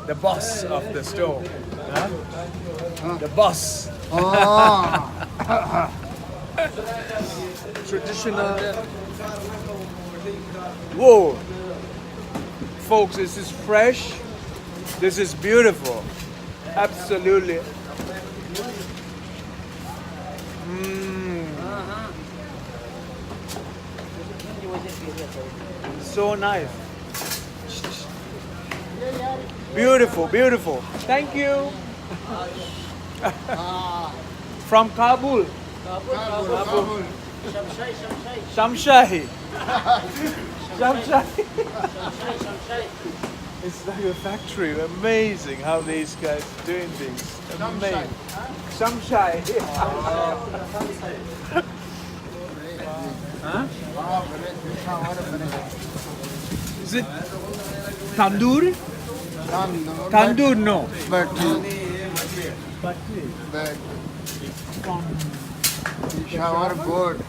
the boss of the store. Huh? The boss. Oh. Traditional. Whoa. Folks, this is fresh. This is beautiful. Absolutely. So nice. Beautiful, beautiful. Thank you. From Kabul. Kabul. Shamshahi. Shamshahi. It's like a factory. Amazing how these guys are doing things. Amazing. Shamshai. Huh? Is it tandoor? Tandoor, no. But From shower board.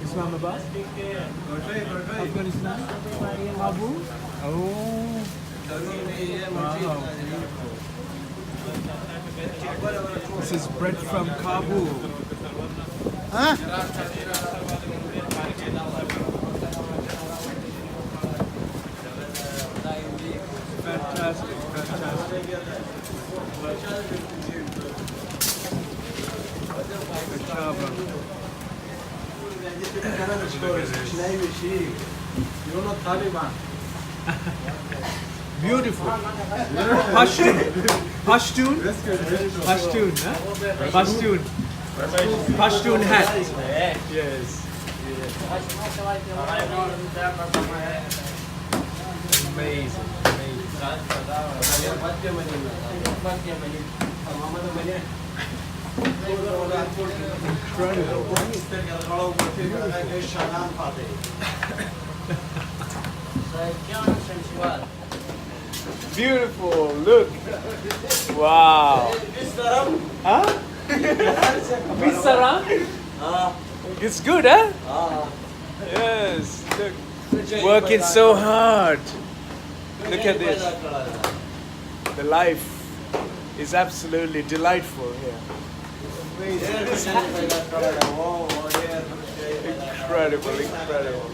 Islamabad? Afghanistan? Kabul? Oh. Wow. This is bread from Kabul. Huh? Fantastic, fantastic. Good job, Beautiful. Pashtun. Pashtun? Pashtun, huh? Pashtun. Pashtun hat. Yes. Amazing. Beautiful. Look. Wow. Huh? Misaram? It's good, huh? Yes. Look. Working so hard. Look at this. The life is absolutely delightful here. Incredible, incredible.